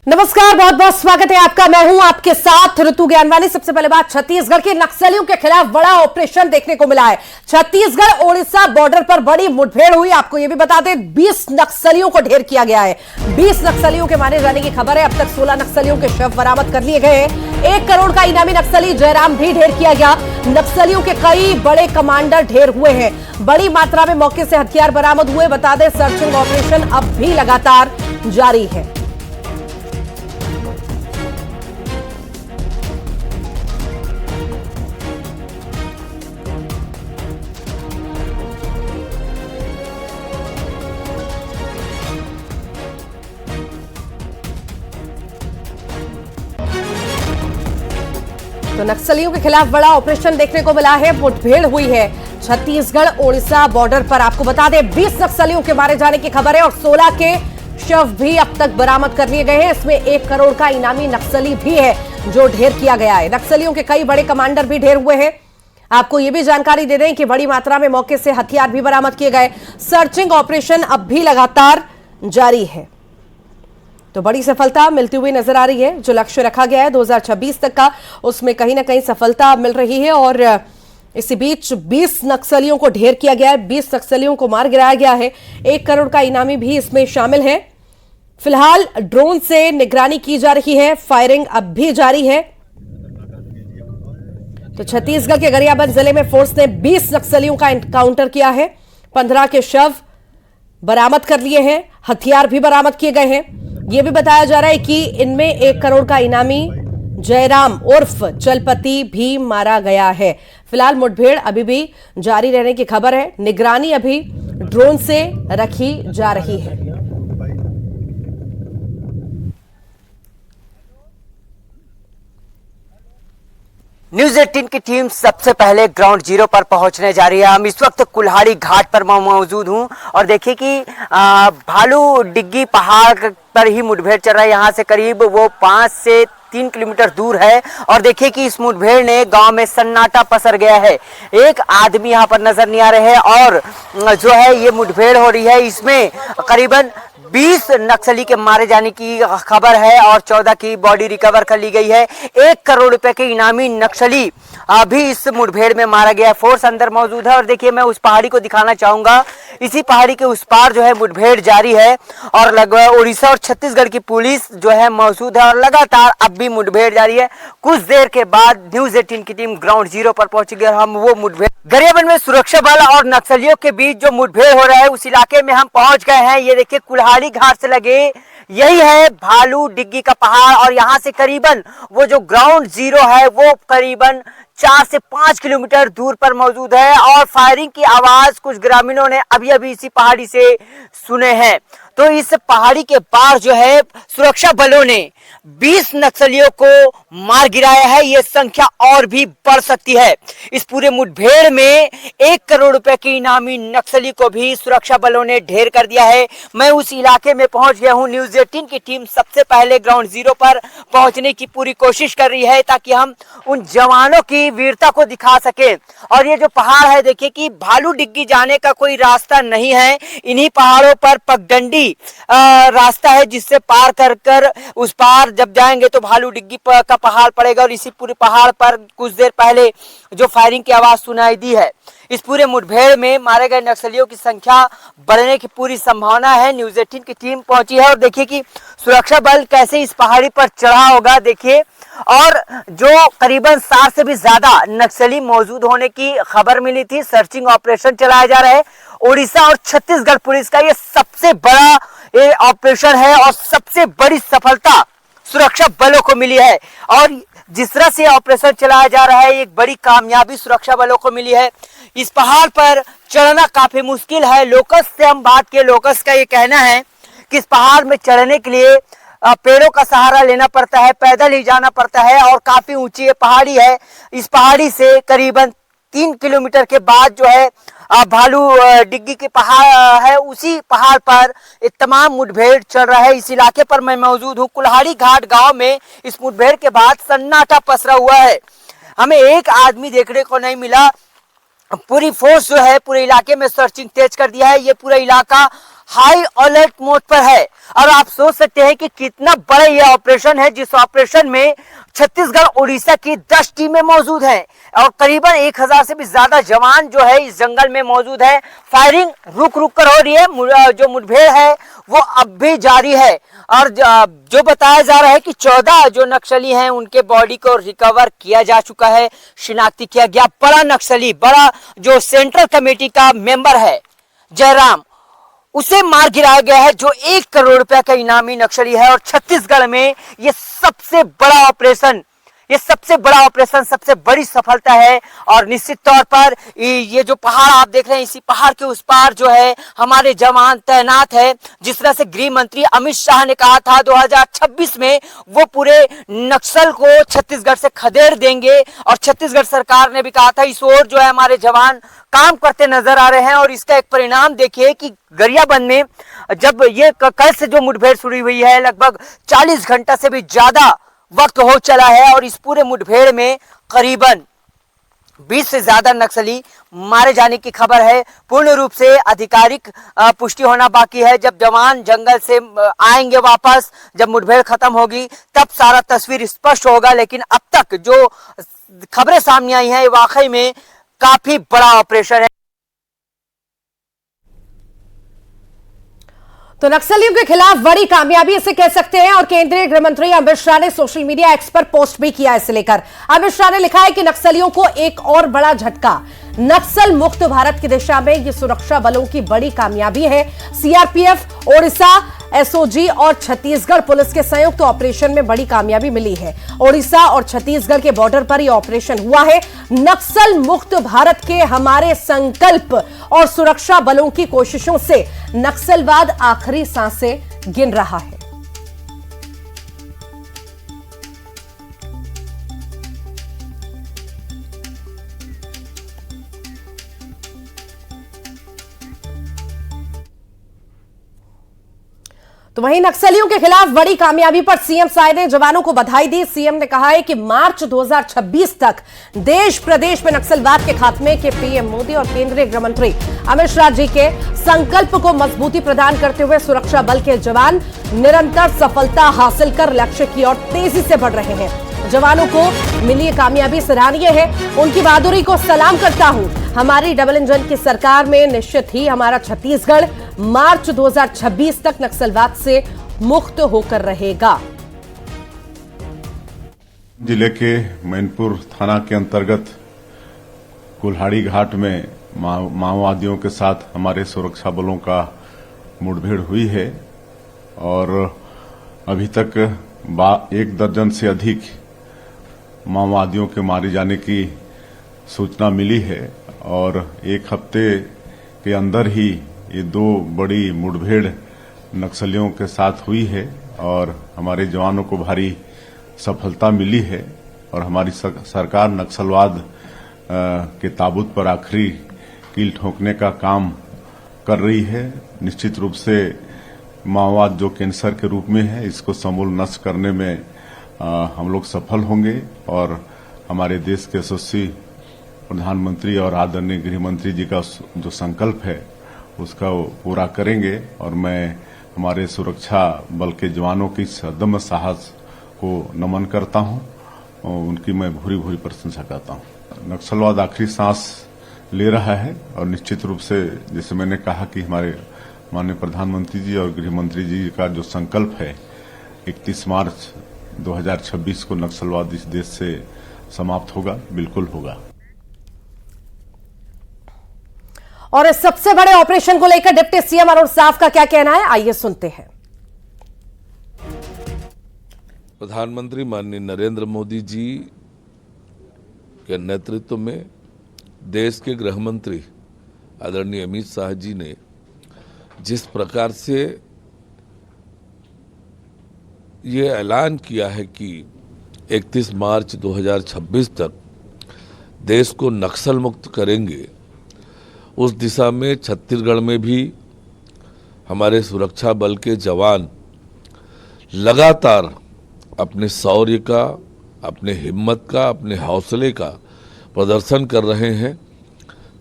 नमस्कार, बहुत बहुत स्वागत है आपका। मैं हूं आपके साथ ऋतु ज्ञानवानी। सबसे पहले बात, छत्तीसगढ़ के नक्सलियों के खिलाफ बड़ा ऑपरेशन देखने को मिला है। छत्तीसगढ़ ओडिशा बॉर्डर पर बड़ी मुठभेड़ हुई। आपको यह भी बता दें, 20 नक्सलियों को ढेर किया गया है। 20 नक्सलियों के मारे जाने की खबर है। अब तक 16 नक्सलियों के शव बरामद कर लिए गए हैं। 1 करोड़ का इनामी नक्सली जयराम भी ढेर किया गया। नक्सलियों के कई बड़े कमांडर ढेर हुए हैं। बड़ी मात्रा में मौके से हथियार बरामद हुए। बता दें, सर्चिंग ऑपरेशन अब भी लगातार जारी है। तो नक्सलियों के खिलाफ बड़ा ऑपरेशन देखने को मिला है। मुठभेड़ हुई है छत्तीसगढ़ ओडिशा बॉर्डर पर। आपको बता दें, 20 नक्सलियों के मारे जाने की खबर है और 16 के शव भी अब तक बरामद कर लिए गए हैं। इसमें 1 करोड़ का इनामी नक्सली भी है जो ढेर किया गया है। नक्सलियों के कई बड़े कमांडर भी ढेर हुए हैं। आपको यह भी जानकारी दे दें कि बड़ी मात्रा में मौके से हथियार भी बरामद किए गए। सर्चिंग ऑपरेशन अब भी लगातार जारी है। तो बड़ी सफलता मिलती हुई नजर आ रही है। जो लक्ष्य रखा गया है 2026 तक का, उसमें कहीं ना कहीं सफलता मिल रही है। और इसी बीच 20 नक्सलियों को ढेर किया गया है। 20 नक्सलियों को मार गिराया गया है। 1 करोड़ का इनामी भी इसमें शामिल है। फिलहाल ड्रोन से निगरानी की जा रही है। फायरिंग अब भी जारी है। तो छत्तीसगढ़ के गरियाबंद जिले में फोर्स ने 20 नक्सलियों का एनकाउंटर किया है। 15 के शव बरामद कर लिए हैं। हथियार भी बरामद किए गए हैं। यह भी बताया जा रहा है कि इनमें 1 करोड़ का इनामी जयराम उर्फ चलपति भी मारा गया है। फिलहाल मुठभेड़ अभी भी जारी रहने की खबर है। निगरानी अभी ड्रोन से रखी जा रही है। न्यूज़ 18 की टीम सबसे पहले ग्राउंड जीरो पर पहुंचने जा रही है। हम इस वक्त कुल्हाड़ी घाट पर मौजूद हूं और देखिए कि भालू डिग्गी पहाड़ पर ही मुठभेड़ चल रहा है। यहां से करीब वो 5 से 3 किलोमीटर दूर है और देखिए कि इस मुठभेड़ ने गांव में सन्नाटा पसर गया है। एक आदमी यहां पर नजर नहीं आ रहे हैं और जो है ये मुठभेड़ हो रही है। इसमें करीबन 20 नक्सली के मारे जाने की खबर है और 14 की बॉडी रिकवर कर ली गई है। 1 करोड़ रुपए के इनामी नक्सली अभी इस मुठभेड़ में मारा गया है। फोर्स अंदर मौजूद है और देखिए मैं उस पहाड़ी को दिखाना चाहूंगा। इसी पहाड़ी के उस पार जो है मुठभेड़ जारी है और लगभग उड़ीसा और छत्तीसगढ़ की पुलिस जो है मौजूद है और लगातार अब भी मुठभेड़ जारी है। कुछ देर के बाद न्यूज़ 18 की टीम ग्राउंड जीरो पर पहुंचेगी और हम वो मुठभेड़ गरियाबंद में सुरक्षा बल और नक्सलियों के बीच जो मुठभेड़ हो रहा है उस इलाके में हम पहुंच गए हैं। ये देखिए कुल्हाड़ी घाट से लगे यही है भालू डिग्गी का पहाड़ और यहाँ से करीबन वो जो ग्राउंड जीरो है वो करीबन 4 से 5 किलोमीटर दूर पर मौजूद है और फायरिंग की आवाज कुछ ग्रामीणों ने अभी अभी इसी पहाड़ी से सुने हैं। तो इस पहाड़ी के पार जो है सुरक्षा बलों ने 20 नक्सलियों को मार गिराया है। यह संख्या और भी बढ़ सकती है। इस पूरे मुठभेड़ में 1 करोड़ रुपए की इनामी नक्सली को भी सुरक्षा बलों ने ढेर कर दिया है। मैं उस इलाके में पहुंच गया हूं। न्यूज़ 18 की टीम सबसे पहले ग्राउंड जीरो पर पहुंचने की पूरी कोशिश कर रही है ताकि हम उन जवानों की वीरता को दिखा सके। और ये जो पहाड़ है देखिए कि भालू डिग्गी जाने का कोई रास्ता नहीं है। इन्हीं पहाड़ों पर पगडंडी रास्ता है जिससे पार कर कर उस पार जब जाएंगे तो भालू डिग्गी का पहाड़ पड़ेगा और इसी पूरे पहाड़ पर कुछ देर पहले जो फायरिंग की आवाज सुनाई दी है। इस पूरे मुठभेड़ में मारे गए नक्सलियों की संख्या बढ़ने की पूरी संभावना है। न्यूज़ 18 की टीम पहुंची है और देखिए कि सुरक्षा बल कैसे इस पहाड़ी पर चढ़ा होगा देखिए। और जो करीबन 60 से भी ज्यादा नक्सली मौजूद होने की खबर मिली थी। सर्चिंग ऑपरेशन चलाया जा रहा है। ओडिशा और छत्तीसगढ़ पुलिस का ये सबसे बड़ा ऑपरेशन है और सबसे बड़ी सफलता सुरक्षा बलों को मिली है। और जिस तरह से ऑपरेशन चलाया जा रहा है एक बड़ी कामयाबी सुरक्षा बलों को मिली है। इस पहाड़ पर चढ़ना काफी मुश्किल है। लोकस से हम बात किए, लोकस का ये कहना है कि इस पहाड़ में चढ़ने के लिए पेड़ों का सहारा लेना पड़ता है, पैदल ही जाना पड़ता है और काफी ऊंची ये पहाड़ी है। इस पहाड़ी से करीबन 3 किलोमीटर के बाद जो है भालू डिग्गी के पहाड़ है, उसी पहाड़ पर तमाम मुठभेड़ चल रहा है। इस इलाके पर मैं मौजूद हूँ। कुल्हाड़ी घाट गांव में इस मुठभेड़ के बाद सन्नाटा पसरा हुआ है। हमें एक आदमी देखने को नहीं मिला। पूरी फोर्स जो है पूरे इलाके में सर्चिंग तेज कर दिया है। ये पूरा इलाका हाई अलर्ट मोड पर है। और आप सोच सकते हैं कि कितना बड़ा यह ऑपरेशन है, जिस ऑपरेशन में छत्तीसगढ़ उड़ीसा की 10 टीमें मौजूद हैं और करीबन 1000 से भी ज्यादा जवान जो है इस जंगल में मौजूद है। फायरिंग रुक रुक कर हो रही है, जो मुठभेड़ है वो अब भी जारी है। और जो बताया जा रहा है कि 14 जो नक्सली हैं उनके बॉडी को रिकवर किया जा चुका है, शिनाख्ती किया गया। बड़ा नक्सली, बड़ा जो सेंट्रल कमेटी का मेंबर है जयराम, उसे मार गिराया गया है, जो 1 करोड़ रुपए का इनामी नक्सली है। और छत्तीसगढ़ में ये सबसे बड़ा ऑपरेशन, सबसे बड़ी सफलता है। और निश्चित तौर पर ये जो पहाड़ आप देख रहे हैं, इसी पहाड़ के उस पार जो है हमारे जवान तैनात है। जिस तरह से गृह मंत्री अमित शाह ने कहा था 2026 में वो पूरे नक्सल को छत्तीसगढ़ से खदेड़ देंगे, और छत्तीसगढ़ सरकार ने भी कहा था, इस ओर जो है हमारे जवान काम करते नजर आ रहे हैं। और इसका एक परिणाम देखिए कि गरियाबंद में जब ये कल से जो मुठभेड़ शुरू हुई है, लगभग 40 घंटा से भी ज्यादा वक्त हो चला है, और इस पूरे मुठभेड़ में करीबन 20 से ज्यादा नक्सली मारे जाने की खबर है। पूर्ण रूप से आधिकारिक पुष्टि होना बाकी है। जब जवान जंगल से आएंगे वापस, जब मुठभेड़ खत्म होगी, तब सारा तस्वीर स्पष्ट होगा। लेकिन अब तक जो खबरें सामने आई हैं, ये वाकई में काफी बड़ा ऑपरेशन है। तो नक्सलियों के खिलाफ बड़ी कामयाबी इसे कह सकते हैं। और केंद्रीय गृह मंत्री अमित शाह ने सोशल मीडिया एक्स पर पोस्ट भी किया इसे लेकर। अमित शाह ने लिखा है कि नक्सलियों को एक और बड़ा झटका, नक्सल मुक्त भारत की दिशा में ये सुरक्षा बलों की बड़ी कामयाबी है। सीआरपीएफ, ओडिशा एसओजी और छत्तीसगढ़ पुलिस के संयुक्त ऑपरेशन में बड़ी कामयाबी मिली है। ओडिशा और छत्तीसगढ़ के बॉर्डर पर यह ऑपरेशन हुआ है। नक्सल मुक्त भारत के हमारे संकल्प और सुरक्षा बलों की कोशिशों से नक्सलवाद आखिरी सांसें गिन रहा है। तो वहीं नक्सलियों के खिलाफ बड़ी कामयाबी पर सीएम साय ने जवानों को बधाई दी। सीएम ने कहा है कि मार्च 2026 तक देश प्रदेश में नक्सलवाद के खात्मे के पीएम मोदी और केंद्रीय गृह मंत्री अमित शाह जी के संकल्प को मजबूती प्रदान करते हुए सुरक्षा बल के जवान निरंतर सफलता हासिल कर लक्ष्य की ओर तेजी से बढ़ रहे हैं। जवानों को मिली कामयाबी सराहनीय है। उनकी बहादुरी को सलाम करता हूं। हमारी डबल इंजन की सरकार में निश्चित ही हमारा छत्तीसगढ़ मार्च 2026 तक नक्सलवाद से मुक्त होकर रहेगा। जिले के मैनपुर थाना के अंतर्गत कुल्हाड़ी घाट में माओवादियों के साथ हमारे सुरक्षा बलों का मुठभेड़ हुई है और अभी तक 1 दर्जन से अधिक माओवादियों के मारे जाने की सूचना मिली है और 1 हफ्ते के अंदर ही ये 2 बड़ी मुठभेड़ नक्सलियों के साथ हुई है और हमारे जवानों को भारी सफलता मिली है और हमारी सरकार नक्सलवाद के ताबूत पर आखिरी कील ठोकने का काम कर रही है। निश्चित रूप से माओवाद जो कैंसर के रूप में है, इसको समूल नष्ट करने में हम लोग सफल होंगे और हमारे देश के यशस्वी प्रधानमंत्री और आदरणीय गृह मंत्री जी का जो संकल्प है उसका पूरा करेंगे। और मैं हमारे सुरक्षा बल के जवानों की अदम्य साहस को नमन करता हूं और उनकी मैं भूरी भूरी प्रशंसा करता हूं। नक्सलवाद आखिरी सांस ले रहा है और निश्चित रूप से जैसे मैंने कहा कि हमारे माननीय प्रधानमंत्री जी और गृह मंत्री जी का जो संकल्प है 31 मार्च 2026 को नक्सलवाद इस देश से समाप्त होगा, बिल्कुल होगा। और इस सबसे बड़े ऑपरेशन को लेकर डिप्टी सीएम अरुण साव का क्या कहना है, आइए सुनते हैं। प्रधानमंत्री माननीय नरेंद्र मोदी जी के नेतृत्व में देश के गृह मंत्री आदरणीय अमित शाह जी ने जिस प्रकार से ये ऐलान किया है कि 31 मार्च 2026 तक देश को नक्सल मुक्त करेंगे, उस दिशा में छत्तीसगढ़ में भी हमारे सुरक्षा बल के जवान लगातार अपने शौर्य का, अपने हिम्मत का, अपने हौसले का प्रदर्शन कर रहे हैं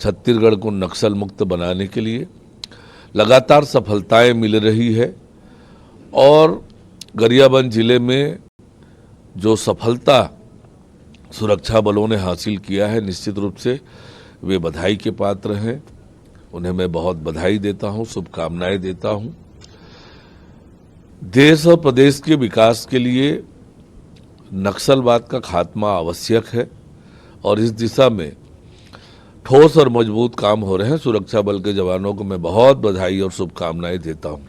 छत्तीसगढ़ को नक्सल मुक्त बनाने के लिए। लगातार सफलताएं मिल रही है और गरियाबंद जिले में जो सफलता सुरक्षा बलों ने हासिल किया है, निश्चित रूप से वे बधाई के पात्र हैं। उन्हें मैं बहुत बधाई देता हूं, शुभकामनाएं देता हूं। देश और प्रदेश के विकास के लिए नक्सलवाद का खात्मा आवश्यक है और इस दिशा में ठोस और मजबूत काम हो रहे हैं। सुरक्षा बल के जवानों को मैं बहुत बधाई और शुभकामनाएं देता हूं।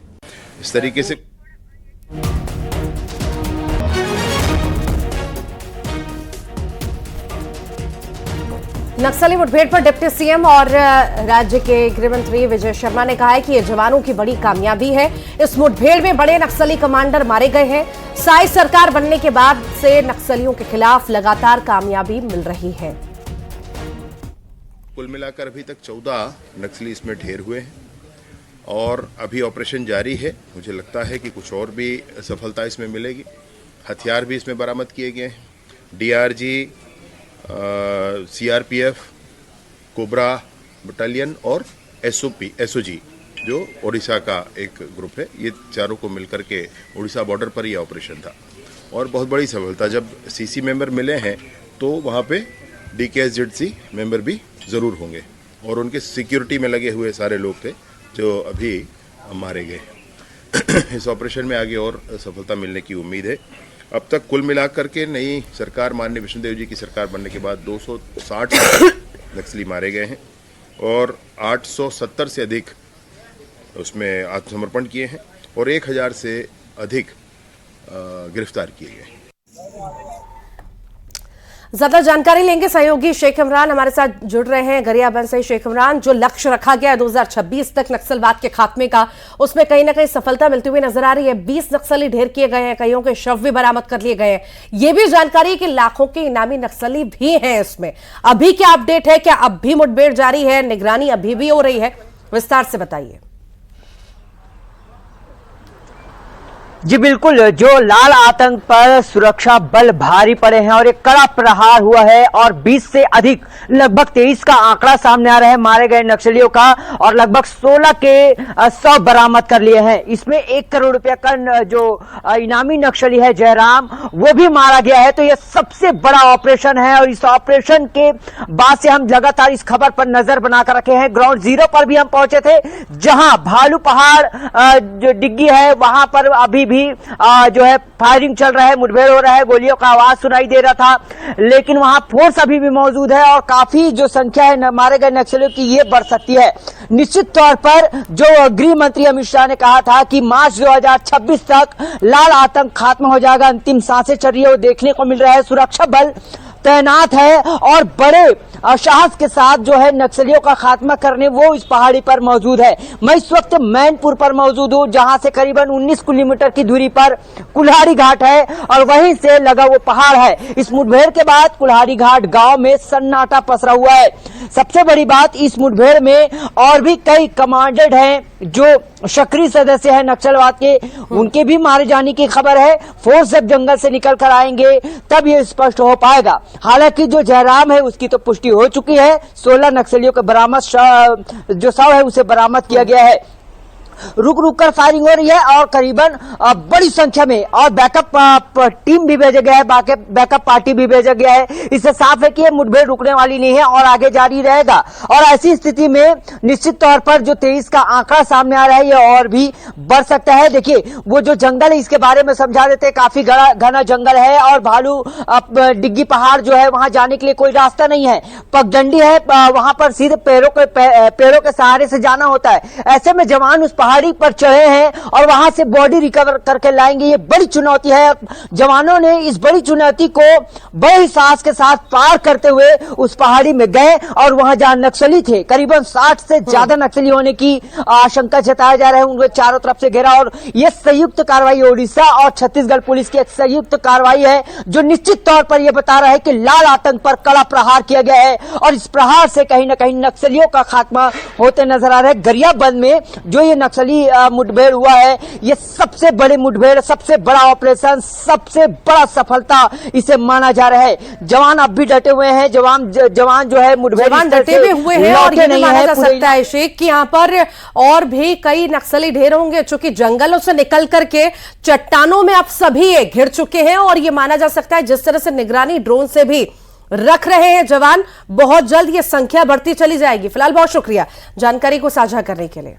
इस तरीके से नक्सली मुठभेड़ पर डिप्टी सीएम और राज्य के गृह मंत्री विजय शर्मा ने कहा है कि ये जवानों की बड़ी कामयाबी है। इस मुठभेड़ में बड़े नक्सली कमांडर मारे गए हैं। साई सरकार बनने के बाद से नक्सलियों के खिलाफ लगातार कामयाबी मिल रही है। कुल मिलाकर अभी तक 14 नक्सली इसमें ढेर हुए हैं और अभी ऑपरेशन जारी है। मुझे लगता है कि कुछ और भी सफलता इसमें मिलेगी। हथियार भी इसमें बरामद किए गए हैं। डीआरजी, सीआरपीएफ, कोबरा बटालियन और एसओजी जो उड़ीसा का एक ग्रुप है, ये चारों को मिलकर के उड़ीसा बॉर्डर पर ये ऑपरेशन था और बहुत बड़ी सफलता। जब सीसी मेंबर मिले हैं तो वहाँ पे डीकेएसजेडसी मेंबर भी ज़रूर होंगे और उनके सिक्योरिटी में लगे हुए सारे लोग थे जो अभी मारे गए। इस ऑपरेशन में आगे और सफलता मिलने की उम्मीद है। अब तक कुल मिलाकर के नई सरकार माननीय विष्णुदेव जी की सरकार बनने के बाद 260 नक्सली मारे गए हैं और 870 से अधिक उसमें आत्मसमर्पण किए हैं और 1000 से अधिक गिरफ्तार किए गए हैं। ज्यादा जानकारी लेंगे सहयोगी शेख इमरान हमारे साथ जुड़ रहे हैं गरियाबंद से। शेख इमरान, जो लक्ष्य रखा गया है 2026 तक नक्सलवाद के खात्मे का, उसमें कहीं ना कहीं सफलता मिलती हुई नजर आ रही है। 20 नक्सली ढेर किए गए हैं, कईयों के शव भी बरामद कर लिए गए हैं। यह भी जानकारी है कि लाखों के इनामी नक्सली भी हैं इसमें। अभी क्या अपडेट है? क्या अब भी मुठभेड़ जारी है? निगरानी अभी भी हो रही है? विस्तार से बताइए। जी बिल्कुल, जो लाल आतंक पर सुरक्षा बल भारी पड़े हैं और एक कड़ा प्रहार हुआ है और 20 से अधिक, लगभग 23 का आंकड़ा सामने आ रहा है मारे गए नक्सलियों का और लगभग 16 के 100 बरामद कर लिए हैं। इसमें 1 करोड़ रुपए का जो इनामी नक्सली है जयराम, वो भी मारा गया है। तो यह सबसे बड़ा ऑपरेशन है और इस ऑपरेशन के बाद से हम लगातार इस खबर पर नजर बनाकर रखे हैं। ग्राउंड जीरो पर भी हम पहुंचे थे, जहां भालू पहाड़ जो डिग्गी है वहां पर अभी भी जो है फायरिंग चल रहा है, मुठभेड़ हो रहा है, गोलियों का आवाज सुनाई दे रहा था, लेकिन वहां फोर्स अभी भी मौजूद है और काफी जो संख्या है मारे गए नक्सलियों की ये बढ़ सकती है। निश्चित तौर पर जो गृह मंत्री अमित शाह ने कहा था कि मार्च 2026 तक लाल आतंक खत्म हो जाएगा, अंतिम सांसें चल रही है, वो देखने को मिल रहा है। सुरक्षा बल तैनात है और बड़े साहस के साथ जो है नक्सलियों का खात्मा करने वो इस पहाड़ी पर मौजूद है। मैं इस वक्त मैनपुर पर मौजूद हूं, जहां से करीबन 19 किलोमीटर की दूरी पर कुल्हाड़ी घाट है और वहीं से लगा वो पहाड़ है। इस मुठभेड़ के बाद कुल्हाड़ी घाट गांव में सन्नाटा पसरा हुआ है। सबसे बड़ी बात, इस मुठभेड़ में और भी कई कमांडेड हैं जो सक्रिय सदस्य हैं नक्सलवाद के, उनके भी मारे जाने की खबर है। फोर्स जब जंगल से निकल कर आएंगे तब ये स्पष्ट हो पाएगा। हालांकि जो जयराम है उसकी तो पुष्टि हो चुकी है। 16 नक्सलियों के बरामद जो शव है उसे बरामद किया गया है। रुक रुक कर फायरिंग हो रही है और करीबन बड़ी संख्या में और बैकअप टीम भी भेजा गया है, बैकअप पार्टी भी भेजा गया है। इससे साफ है कि ये मुठभेड़ रुकने वाली नहीं है और आगे जारी रहेगा। और ऐसी स्थिति में निश्चित तौर पर जो 23 का आंकड़ा सामने आ रहा है ये और भी बढ़ सकता है। देखिए वो जो जंगल है इसके बारे में समझा देते हैं, काफी घना जंगल है और भालू डिग्गी पहाड़ जो है वहां जाने के लिए कोई रास्ता नहीं है, पगडंडी है, वहां पर सीधे पैरों के सहारे से जाना होता है। ऐसे में जवान उस पहाड़ी पर चढ़े हैं और वहां से बॉडी रिकवर करके लाएंगे, ये बड़ी चुनौती है। जवानों ने इस बड़ी चुनौती को बड़े ही साहस के साथ पार करते हुए उस पहाड़ी में गए और वहां जहां नक्सली थे, करीबन 60 से ज्यादा नक्सली होने की आशंका जताया जा रहा है, उनको चारों तरफ से घेरा। और यह संयुक्त कार्रवाई ओडिशा और छत्तीसगढ़ पुलिस की एक संयुक्त कार्रवाई है जो निश्चित तौर पर यह बता रहा है कि लाल आतंक पर कड़ा प्रहार किया गया है और इस प्रहार से कहीं ना कहीं नक्सलियों का खात्मा होते नजर आ रहा है। गरियाबंद में जो ये नक्सली मुठभेड़ हुआ है, ये सबसे बड़ी मुठभेड़, सबसे बड़ा ऑपरेशन, सबसे बड़ा सफलता इसे माना जा रहा है। जवान अब भी डटे हुए हैं, जवान जो है मुठभेड़ जवान डटे भी हुए हैं और ये भी माना जा सकता है शेख कि यहाँ पर और भी कई नक्सली ढेर होंगे, चूंकि जंगलों से निकल करके चट्टानों में अब सभी ये घिर चुके हैं। और ये माना जा सकता है जिस तरह से निगरानी ड्रोन से भी रख रहे हैं जवान, बहुत जल्द ये संख्या बढ़ती चली जाएगी। फिलहाल बहुत शुक्रिया जानकारी को साझा करने के लिए।